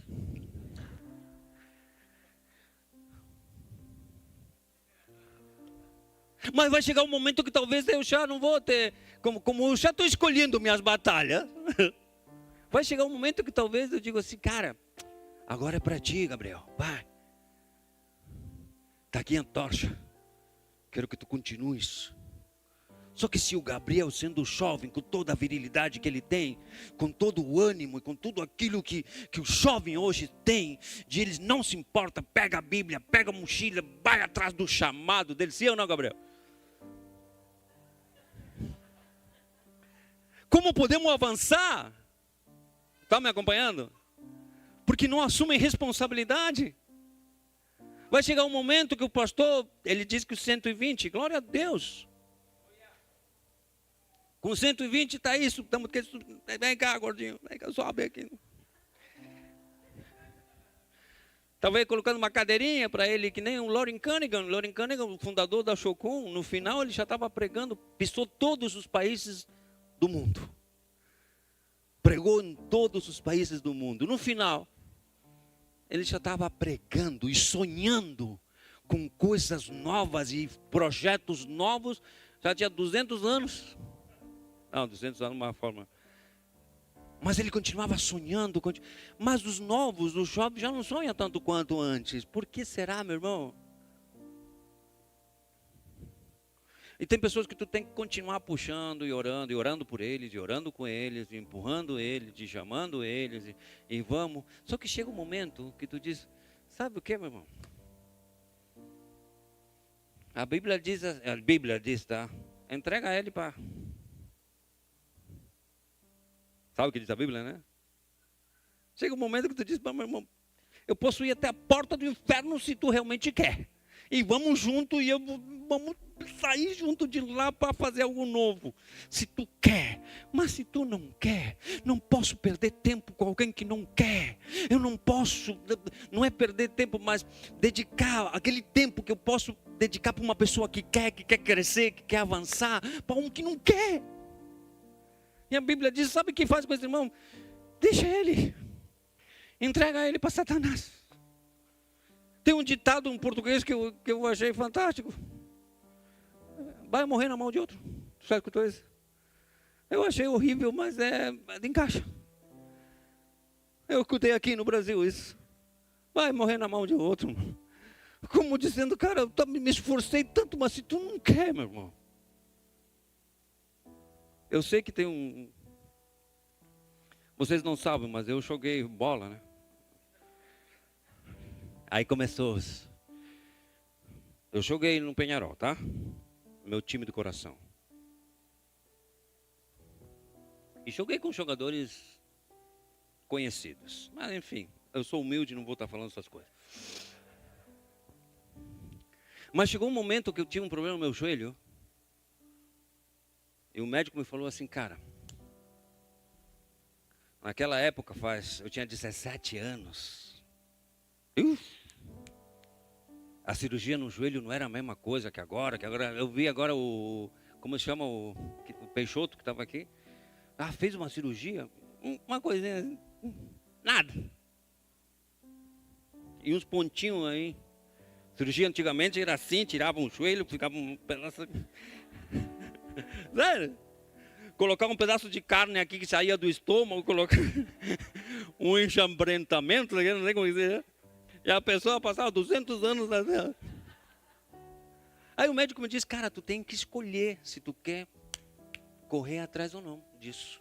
Mas vai chegar um momento que talvez eu já não vou ter, como eu já estou escolhendo minhas batalhas. Vai chegar um momento que talvez eu digo assim, cara, agora é para ti, Gabriel, vai. Está aqui a tocha, quero que tu continues. Só que se o Gabriel, sendo jovem, com toda a virilidade que ele tem, com todo o ânimo e com tudo aquilo que o jovem hoje tem, de eles não se importa, pega a Bíblia, pega a mochila, vai atrás do chamado dele, sim ou não, Gabriel? Como podemos avançar? Está me acompanhando? Porque não assumem responsabilidade. Vai chegar um momento que o pastor, ele diz que os 120, glória a Deus. Com 120 está isso. Vem cá, gordinho. Vem cá, sobe aqui. Talvez colocando uma cadeirinha para ele, que nem o Loren Cunningham. Loren Cunningham, o fundador da Shokun, no final ele já estava pregando, pisou todos os países do mundo. Pregou em todos os países do mundo. No final, ele já estava pregando e sonhando com coisas novas e projetos novos. Já tinha 200 anos. Não, 200 anos é uma forma. Mas ele continuava sonhando. Mas os novos, os jovens já não sonham tanto quanto antes. Por que será, meu irmão? E tem pessoas que tu tem que continuar puxando e orando por eles, e orando com eles, e empurrando eles, e chamando eles, e vamos. Só que chega um momento que tu diz, sabe o que, meu irmão? A Bíblia diz, tá? Entrega ele para... Sabe o que diz a Bíblia, né? Chega um momento que tu diz, meu irmão, eu posso ir até a porta do inferno se tu realmente quer. E vamos junto e vamos sair junto de lá para fazer algo novo. Se tu quer, mas se tu não quer, não posso perder tempo com alguém que não quer. Eu não posso, não é perder tempo, mas dedicar aquele tempo que eu posso dedicar para uma pessoa que quer crescer, que quer avançar, para um que não quer. E a Bíblia diz, sabe o que faz com esse irmão? Deixa ele. Entrega ele para Satanás. Tem um ditado em português que eu achei fantástico. Vai morrer na mão de outro. Tu sabe o que eu estou dizendo? Eu achei horrível, mas encaixa. Eu escutei aqui no Brasil isso. Vai morrer na mão de outro. Como dizendo, cara, eu me esforcei tanto, mas se tu não quer, meu irmão. Eu sei que tem vocês não sabem, mas eu joguei bola, né? Aí começou. Eu joguei no Peñarol, tá? Meu time do coração. E joguei com jogadores conhecidos. Mas enfim, eu sou humilde, não vou estar falando essas coisas. Mas chegou um momento que eu tinha um problema no meu joelho. E o médico me falou assim, cara, naquela época eu tinha 17 anos. A cirurgia no joelho não era a mesma coisa que agora eu vi agora como se chama o Peixoto que estava aqui. Fez uma cirurgia, uma coisinha, nada. E uns pontinhos aí. Cirurgia antigamente era assim, tirava um joelho, ficava um pedaço. Sério? Colocar um pedaço de carne aqui que saía do estômago, colocar um enxambrentamento, não sei como dizer. E a pessoa passava 200 anos na terra. Aí o médico me disse, cara, tu tem que escolher se tu quer correr atrás ou não disso.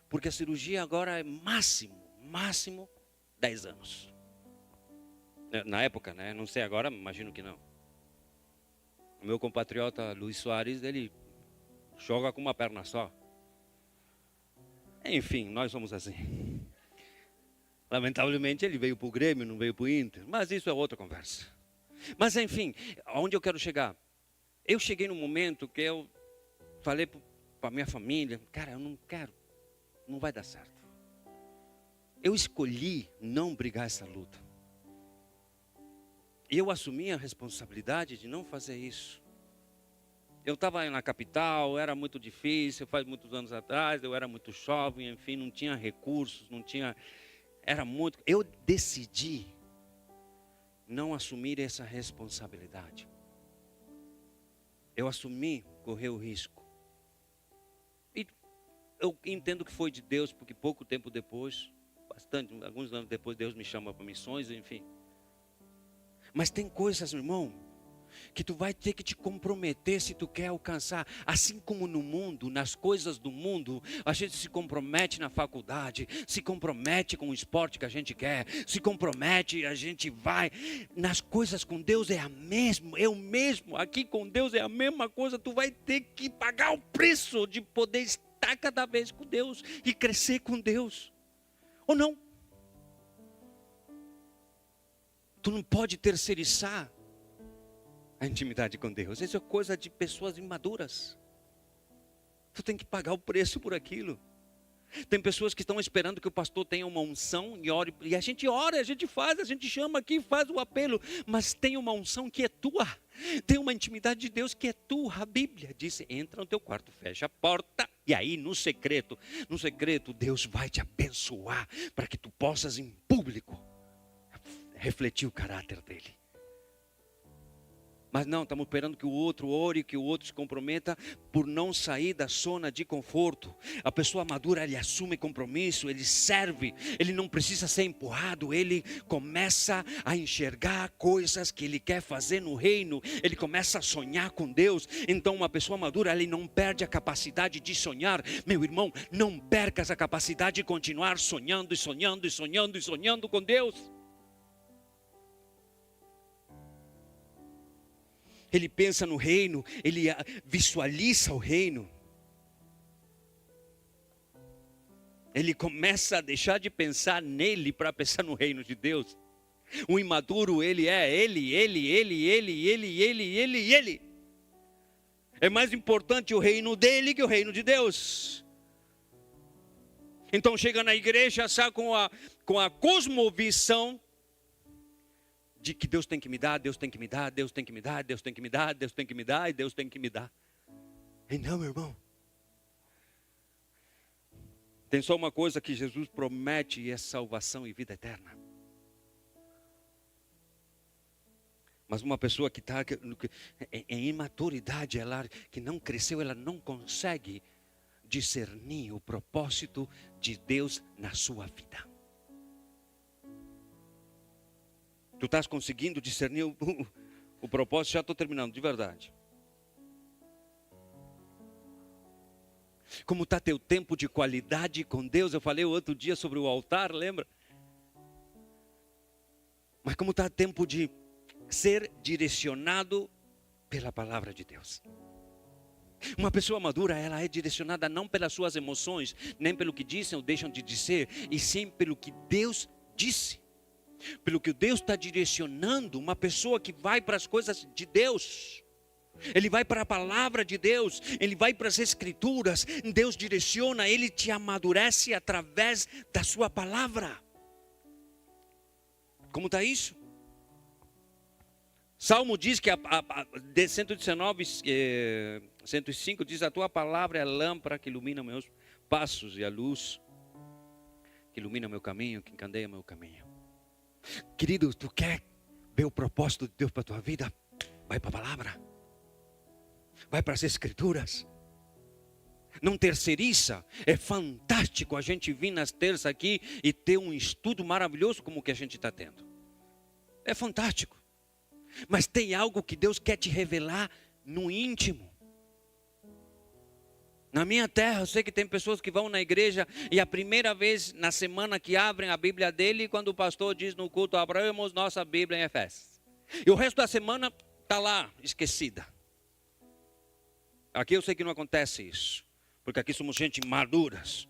Porque a cirurgia agora é máximo 10 anos. Na época, né? Não sei agora, imagino que não. O meu compatriota Luiz Soares, ele joga com uma perna só. Enfim, nós somos assim. Lamentavelmente ele veio para o Grêmio, não veio para o Inter. Mas isso é outra conversa. Mas enfim, aonde eu quero chegar? Eu cheguei num momento que eu falei para a minha família, cara, eu não quero, não vai dar certo. Eu escolhi não brigar essa luta. E eu assumi a responsabilidade de não fazer isso. Eu estava na capital, era muito difícil, faz muitos anos atrás, eu era muito jovem, enfim, não tinha recursos, eu decidi não assumir essa responsabilidade. Eu assumi correr o risco. E eu entendo que foi de Deus, porque pouco tempo depois, alguns anos depois, Deus me chama para missões, enfim. Mas tem coisas, meu irmão, que tu vai ter que te comprometer se tu quer alcançar. Assim como no mundo, nas coisas do mundo, a gente se compromete na faculdade, se compromete com o esporte que a gente quer, se compromete, a gente vai. Nas coisas com Deus é a mesma, eu mesmo, aqui com Deus é a mesma coisa. Tu vai ter que pagar o preço de poder estar cada vez com Deus e crescer com Deus. Ou não? Tu não pode terceirizar a intimidade com Deus. Isso é coisa de pessoas imaduras. Tu tem que pagar o preço por aquilo. Tem pessoas que estão esperando que o pastor tenha uma unção e ore. E a gente ora, a gente faz, a gente chama aqui, faz o apelo. Mas tem uma unção que é tua. Tem uma intimidade de Deus que é tua. A Bíblia diz, entra no teu quarto, fecha a porta. E aí no secreto, Deus vai te abençoar. Para que tu possas em público refletir o caráter dele. Mas não, estamos esperando que o outro ore, que o outro se comprometa por não sair da zona de conforto. A pessoa madura, ele assume compromisso, ele serve, ele não precisa ser empurrado, ele começa a enxergar coisas que ele quer fazer no reino, ele começa a sonhar com Deus. Então uma pessoa madura, ele não perde a capacidade de sonhar. Meu irmão, não percas a capacidade de continuar sonhando e sonhando e sonhando e sonhando com Deus. Ele pensa no reino, ele visualiza o reino. Ele começa a deixar de pensar nele para pensar no reino de Deus. O imaduro, ele. É mais importante o reino dele que o reino de Deus. Então chega na igreja só com a cosmovisão de que Deus tem que me dar, Deus tem que me dar, Deus tem que me dar, Deus tem que me dar, Deus tem que me dar e Deus tem que me dar. E não, meu irmão. Tem só uma coisa que Jesus promete e é salvação e vida eterna. Mas uma pessoa que está em imaturidade, ela que não cresceu, ela não consegue discernir o propósito de Deus na sua vida. Tu estás conseguindo discernir o propósito? Já estou terminando, de verdade. Como está teu tempo de qualidade com Deus? Eu falei outro dia sobre o altar, lembra? Mas como está o tempo de ser direcionado pela palavra de Deus? Uma pessoa madura, ela é direcionada não pelas suas emoções, nem pelo que dizem ou deixam de dizer, e sim pelo que Deus disse. Pelo que Deus está direcionando. Uma pessoa que vai para as coisas de Deus, ele vai para a palavra de Deus, ele vai para as escrituras. Deus direciona, ele te amadurece através da sua palavra. Como está isso? Salmo diz que de 119, 105 diz: a tua palavra é a lâmpada que ilumina meus passos e a luz que ilumina meu caminho, que encandeia meu caminho. Querido, tu quer ver o propósito de Deus para a tua vida? Vai para a palavra. Vai para as escrituras. Não terceiriza. É fantástico a gente vir nas terças aqui e ter um estudo maravilhoso como o que a gente está tendo. É fantástico. Mas tem algo que Deus quer te revelar no íntimo. Na minha terra, eu sei que tem pessoas que vão na igreja e a primeira vez na semana que abrem a Bíblia dele, quando o pastor diz no culto, abramos nossa Bíblia em Efésios. E o resto da semana está lá, esquecida. Aqui eu sei que não acontece isso, porque aqui somos gente maduras.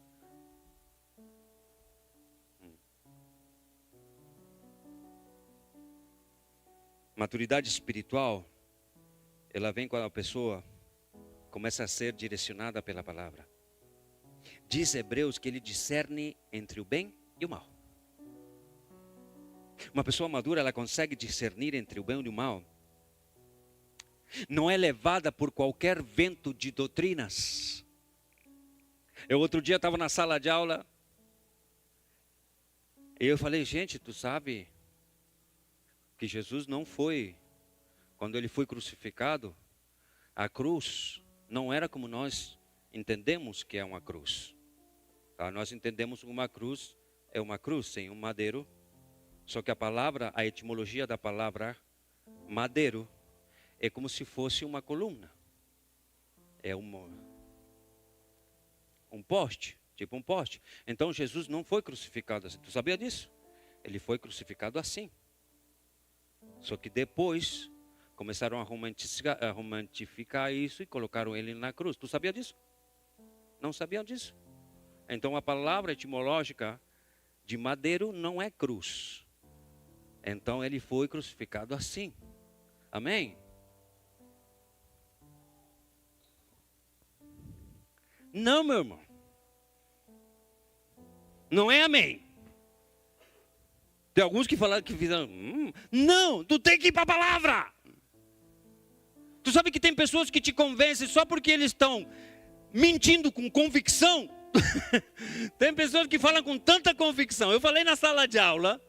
Maturidade espiritual, ela vem quando a pessoa começa a ser direcionada pela palavra. Diz Hebreus que ele discerne entre o bem e o mal. Uma pessoa madura, ela consegue discernir entre o bem e o mal. Não é levada por qualquer vento de doutrinas. Eu outro dia estava na sala de aula e eu falei, gente, tu sabe que Jesus não foi, quando ele foi crucificado, a cruz não era como nós entendemos que é uma cruz. Tá? Nós entendemos uma cruz é uma cruz sem um madeiro. Só que a palavra, a etimologia da palavra madeiro é como se fosse uma coluna. É um poste, tipo um poste. Então Jesus não foi crucificado assim. Tu sabia disso? Ele foi crucificado assim. Só que depois começaram a romantificar isso e colocaram ele na cruz. Tu sabia disso? Não sabia disso? Então a palavra etimológica de madeiro não é cruz. Então ele foi crucificado assim. Amém? Não, meu irmão. Não é amém. Tem alguns que falaram que fizeram. Não, tu tem que ir para a palavra. Tu sabe que tem pessoas que te convencem só porque eles estão mentindo com convicção. Tem pessoas que falam com tanta convicção. Eu falei na sala de aula.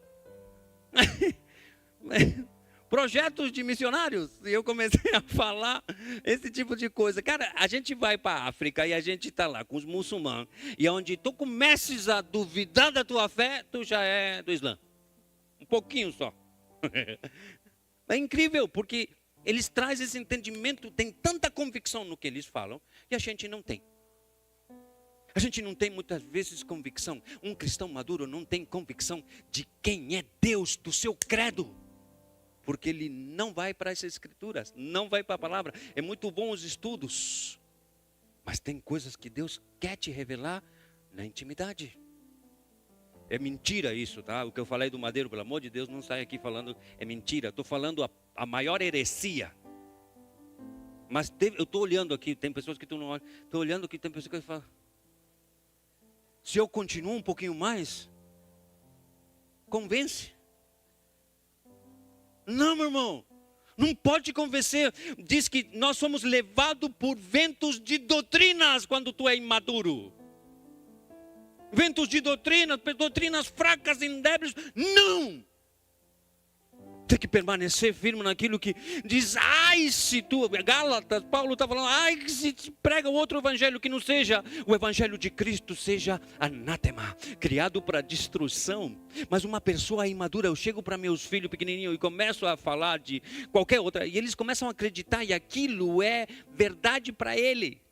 Projetos de missionários. E eu comecei a falar esse tipo de coisa. Cara, a gente vai para a África e a gente está lá com os muçulmanos. E onde tu comeces a duvidar da tua fé, tu já é do Islã. Um pouquinho só. É incrível, porque eles trazem esse entendimento, tem tanta convicção no que eles falam, e a gente não tem. A gente não tem muitas vezes convicção. Um cristão maduro não tem convicção de quem é Deus, do seu credo. Porque ele não vai para as escrituras, não vai para a palavra. É muito bom os estudos, mas tem coisas que Deus quer te revelar na intimidade. É mentira isso, tá? O que eu falei do madeiro, pelo amor de Deus, não sai aqui falando é mentira. Estou falando a maior heresia. Mas eu estou olhando aqui, tem pessoas que tu não olham. Estou olhando aqui, tem pessoas que falam. Se eu continuo um pouquinho mais, convence. Não, meu irmão, não pode convencer. Diz que nós somos levados por ventos de doutrinas quando tu é imaduro. Ventos de doutrinas fracas, endebles. Não! Tem que permanecer firme naquilo que diz. Ai, se tu, Gálatas, Paulo está falando, ai, se te prega outro evangelho que não seja o evangelho de Cristo, seja anátema, criado para destruição. Mas uma pessoa imadura, eu chego para meus filhos pequenininhos e começo a falar de qualquer outra, e eles começam a acreditar, e aquilo é verdade para ele.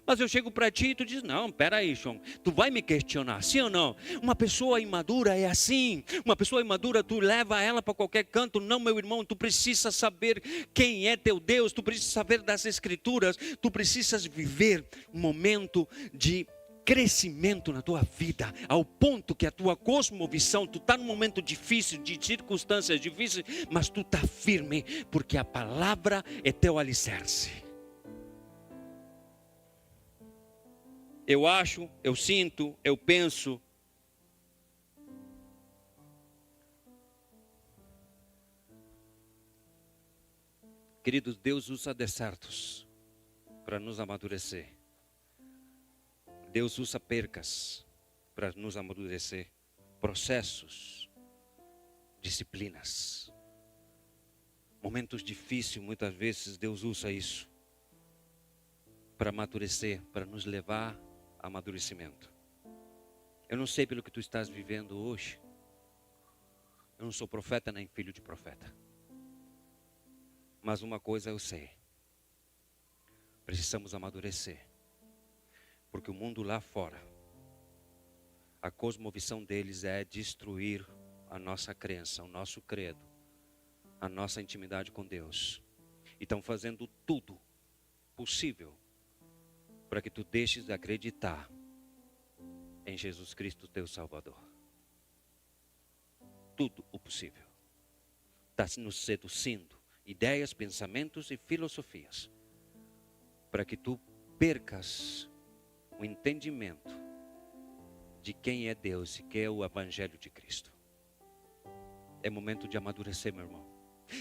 Mas eu chego para ti e tu diz, não, peraí, Sean, tu vai me questionar, sim ou não? Uma pessoa imadura é assim, uma pessoa imadura tu leva ela para qualquer canto. Não, meu irmão, tu precisas saber quem é teu Deus, tu precisas saber das escrituras, tu precisas viver um momento de crescimento na tua vida, ao ponto que a tua cosmovisão, tu está num momento difícil, de circunstâncias difíceis, mas tu está firme, porque a palavra é teu alicerce. Eu acho, eu sinto, eu penso. Queridos, Deus usa desertos para nos amadurecer. Deus usa percas para nos amadurecer. Processos, disciplinas. Momentos difíceis, muitas vezes Deus usa isso para amadurecer, para nos levar a amadurecimento. Eu não sei pelo que tu estás vivendo hoje. Eu não sou profeta nem filho de profeta. Mas uma coisa eu sei. Precisamos amadurecer. Porque o mundo lá fora, a cosmovisão deles é destruir a nossa crença, o nosso credo, a nossa intimidade com Deus. E estão fazendo tudo possível para que tu deixes de acreditar em Jesus Cristo, teu Salvador. Tudo o possível. Está nos seduzindo ideias, pensamentos e filosofias para que tu percas o entendimento de quem é Deus e que é o Evangelho de Cristo. É momento de amadurecer, meu irmão.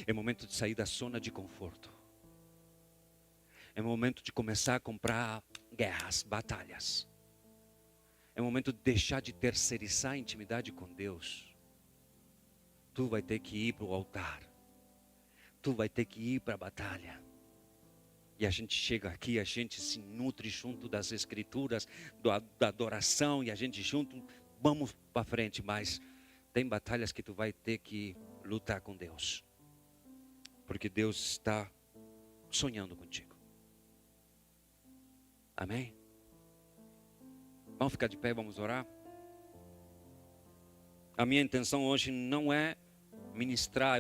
É momento de sair da zona de conforto. É momento de começar a comprar guerras, batalhas. É momento de deixar de terceirizar a intimidade com Deus. Tu vai ter que ir para o altar. Tu vai ter que ir para a batalha. E a gente chega aqui, a gente se nutre junto das escrituras, da adoração, e a gente junto, vamos para frente. Mas tem batalhas que tu vai ter que lutar com Deus. Porque Deus está sonhando contigo. Amém? Vamos ficar de pé, vamos orar? A minha intenção hoje não é ministrar,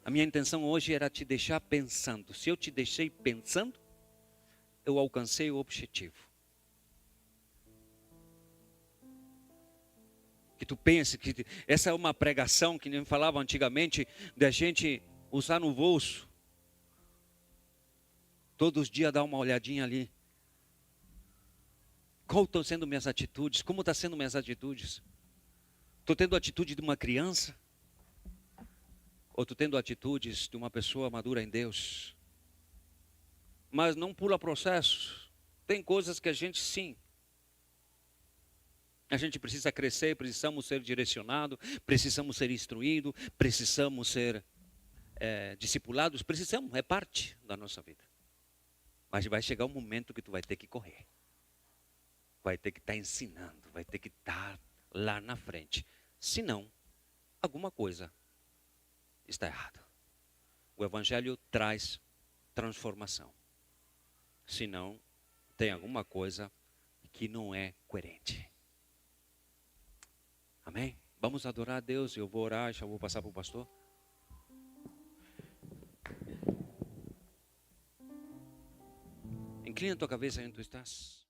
a minha intenção hoje era te deixar pensando. Se eu te deixei pensando, eu alcancei o objetivo. Que tu pense que essa é uma pregação que nem falava antigamente, da gente usar no bolso. Todos os dias dar uma olhadinha ali. Qual estão sendo minhas atitudes? Como estão sendo minhas atitudes? Estou tendo a atitude de uma criança? Ou estou tendo atitudes de uma pessoa madura em Deus? Mas não pula processos. Tem coisas que a gente sim. A gente precisa crescer, precisamos ser direcionados, precisamos ser instruídos, precisamos ser discipulados, precisamos, é parte da nossa vida. Mas vai chegar um momento que tu vai ter que correr. Vai ter que estar ensinando, vai ter que estar lá na frente. Senão, alguma coisa está errada. O Evangelho traz transformação. Senão, tem alguma coisa que não é coerente. Amém? Vamos adorar a Deus. Eu vou orar, já vou passar para o pastor. Inclina tua cabeça onde tu estás.